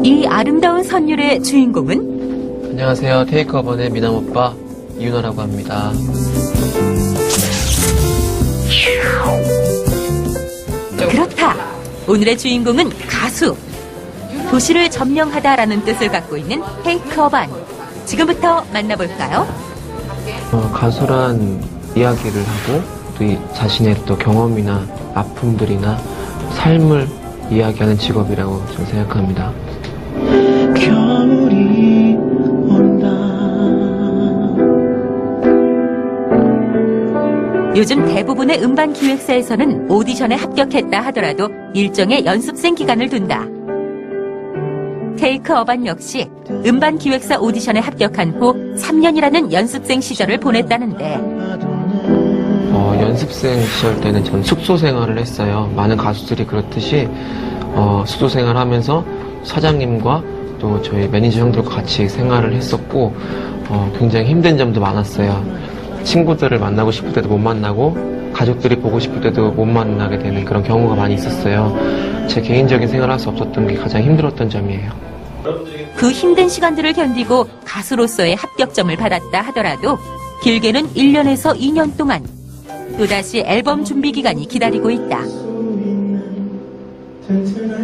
이 아름다운 선율의 주인공은? 안녕하세요. 테이크어반의 미남오빠 이윤호라고 합니다. 그렇다. 오늘의 주인공은 가수. 도시를 점령하다라는 뜻을 갖고 있는 테이크어반. 지금부터 만나볼까요? 가수란 이야기를 하고 또 자신의 또 경험이나 아픔들이나 삶을 이야기하는 직업이라고 저는 생각합니다. 겨울이 온다. 요즘 대부분의 음반 기획사에서는 오디션에 합격했다 하더라도 일정의 연습생 기간을 둔다. 테이크어반 역시 음반 기획사 오디션에 합격한 후 3년이라는 연습생 시절을 보냈다는데, 연습생 시절 때는 전 숙소 생활을 했어요. 많은 가수들이 그렇듯이 숙소 생활하면서 사장님과 또 저희 매니저 형들과 같이 생활을 했었고 굉장히 힘든 점도 많았어요. 친구들을 만나고 싶을 때도 못 만나고 가족들이 보고 싶을 때도 못 만나게 되는 그런 경우가 많이 있었어요. 제 개인적인 생활을 할 수 없었던 게 가장 힘들었던 점이에요. 그 힘든 시간들을 견디고 가수로서의 합격점을 받았다 하더라도 길게는 1년에서 2년 동안 또다시 앨범 준비 기간이 기다리고 있다.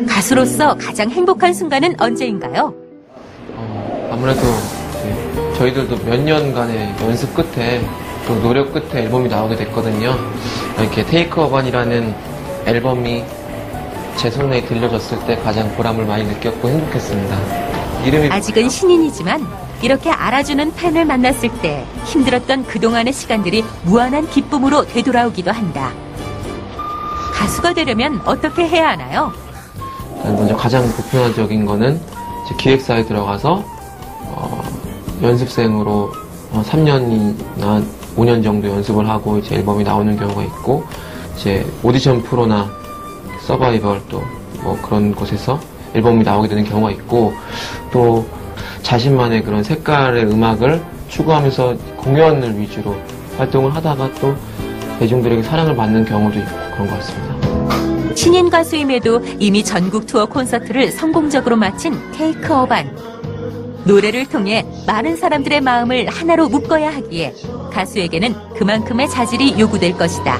가수로서 가장 행복한 순간은 언제인가요? 아무래도 저희들도 몇 년간의 연습 끝에 또 노력 끝에 앨범이 나오게 됐거든요. 이렇게 테이크어반이라는 앨범이 제 손에 들려졌을 때 가장 보람을 많이 느꼈고 행복했습니다. 아직은 신인이지만 이렇게 알아주는 팬을 만났을 때 힘들었던 그동안의 시간들이 무한한 기쁨으로 되돌아오기도 한다. 가수가 되려면 어떻게 해야 하나요? 먼저 가장 보편적인 거는 이제 기획사에 들어가서 연습생으로 3년이나 5년 정도 연습을 하고 이제 앨범이 나오는 경우가 있고, 이제 오디션 프로나 서바이벌 또 뭐 그런 곳에서 앨범이 나오게 되는 경우가 있고, 또 자신만의 그런 색깔의 음악을 추구하면서 공연을 위주로 활동을 하다가 또 대중들에게 사랑을 받는 경우도 있고 그런 것 같습니다. 신인 가수임에도 이미 전국 투어 콘서트를 성공적으로 마친 테이크어반. 노래를 통해 많은 사람들의 마음을 하나로 묶어야 하기에 가수에게는 그만큼의 자질이 요구될 것이다.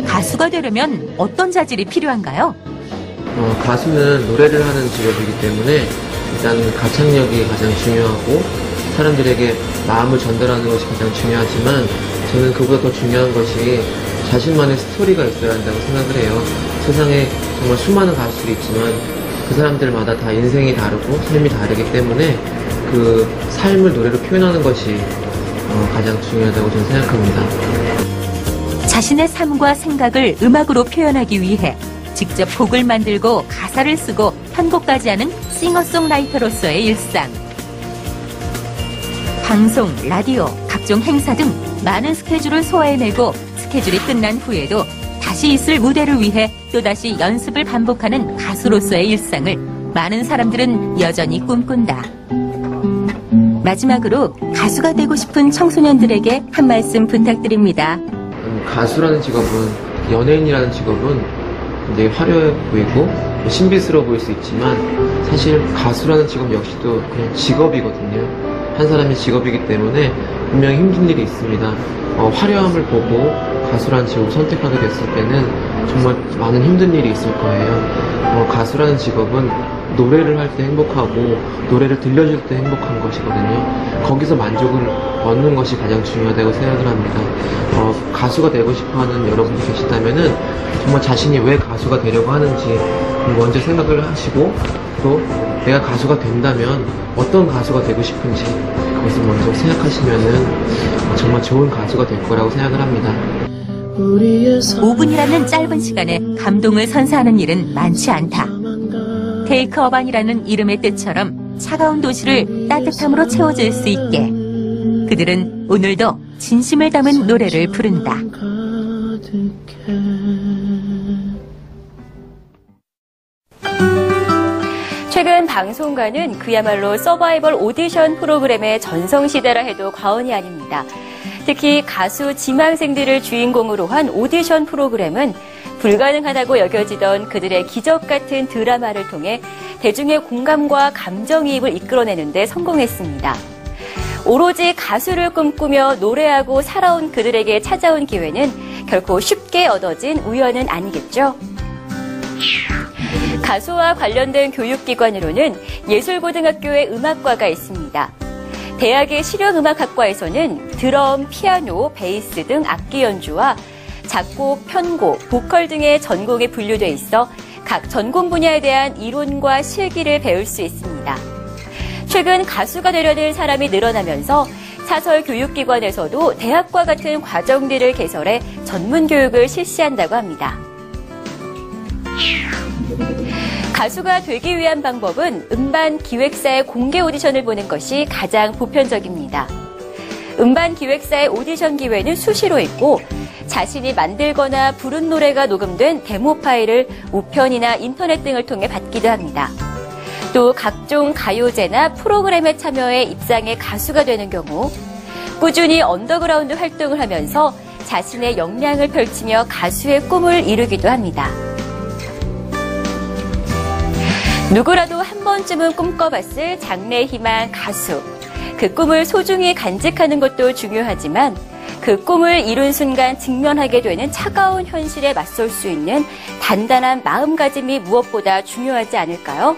가수가 되려면 어떤 자질이 필요한가요? 가수는 노래를 하는 직업이기 때문에 일단 가창력이 가장 중요하고 사람들에게 마음을 전달하는 것이 가장 중요하지만, 저는 그보다 더 중요한 것이 자신만의 스토리가 있어야 한다고 생각을 해요. 세상에 정말 수많은 가수들이 있지만 그 사람들마다 다 인생이 다르고 삶이 다르기 때문에 그 삶을 노래로 표현하는 것이 가장 중요하다고 저는 생각합니다. 자신의 삶과 생각을 음악으로 표현하기 위해 직접 곡을 만들고 가사를 쓰고 편곡까지 하는 싱어송라이터로서의 일상. 방송, 라디오, 각종 행사 등 많은 스케줄을 소화해내고 스케줄이 끝난 후에도 다시 있을 무대를 위해 또다시 연습을 반복하는 가수로서의 일상을 많은 사람들은 여전히 꿈꾼다. 마지막으로 가수가 되고 싶은 청소년들에게 한 말씀 부탁드립니다. 가수라는 직업은, 연예인이라는 직업은 굉장히 화려해 보이고 신비스러워 보일 수 있지만 사실 가수라는 직업 역시도 그냥 직업이거든요. 한 사람의 직업이기 때문에 분명히 힘든 일이 있습니다. 화려함을 보고 가수라는 직업을 선택하게 됐을 때는 정말 많은 힘든 일이 있을 거예요. 가수라는 직업은 노래를 할 때 행복하고 노래를 들려줄 때 행복한 것이거든요. 거기서 만족을 얻는 것이 가장 중요하다고 생각을 합니다. 가수가 되고 싶어하는 여러분이 계시다면은 정말 자신이 왜 가수가 되려고 하는지 먼저 생각을 하시고, 또 내가 가수가 된다면 어떤 가수가 되고 싶은지 그것을 먼저 생각하시면은 정말 좋은 가수가 될 거라고 생각을 합니다. 5분이라는 짧은 시간에 감동을 선사하는 일은 많지 않다. 테이크어반이라는 이름의 뜻처럼 차가운 도시를 따뜻함으로 채워줄 수 있게 그들은 오늘도 진심을 담은 노래를 부른다. 최근 방송가는 그야말로 서바이벌 오디션 프로그램의 전성시대라 해도 과언이 아닙니다. 특히 가수 지망생들을 주인공으로 한 오디션 프로그램은 불가능하다고 여겨지던 그들의 기적 같은 드라마를 통해 대중의 공감과 감정이입을 이끌어내는 데 성공했습니다. 오로지 가수를 꿈꾸며 노래하고 살아온 그들에게 찾아온 기회는 결코 쉽게 얻어진 우연은 아니겠죠. 가수와 관련된 교육기관으로는 예술고등학교의 음악과가 있습니다. 대학의 실용음악학과에서는 드럼, 피아노, 베이스 등 악기 연주와 작곡, 편곡, 보컬 등의 전공에 분류돼 있어 각 전공 분야에 대한 이론과 실기를 배울 수 있습니다. 최근 가수가 되려는 사람이 늘어나면서 사설 교육기관에서도 대학과 같은 과정들을 개설해 전문 교육을 실시한다고 합니다. 가수가 되기 위한 방법은 음반 기획사의 공개 오디션을 보는 것이 가장 보편적입니다. 음반 기획사의 오디션 기회는 수시로 있고 자신이 만들거나 부른 노래가 녹음된 데모 파일을 우편이나 인터넷 등을 통해 받기도 합니다. 또 각종 가요제나 프로그램에 참여해 입상해 가수가 되는 경우 꾸준히 언더그라운드 활동을 하면서 자신의 역량을 펼치며 가수의 꿈을 이루기도 합니다. 누구라도 한 번쯤은 꿈꿔봤을 장래의 희망 가수. 그 꿈을 소중히 간직하는 것도 중요하지만 그 꿈을 이룬 순간 직면하게 되는 차가운 현실에 맞설 수 있는 단단한 마음가짐이 무엇보다 중요하지 않을까요?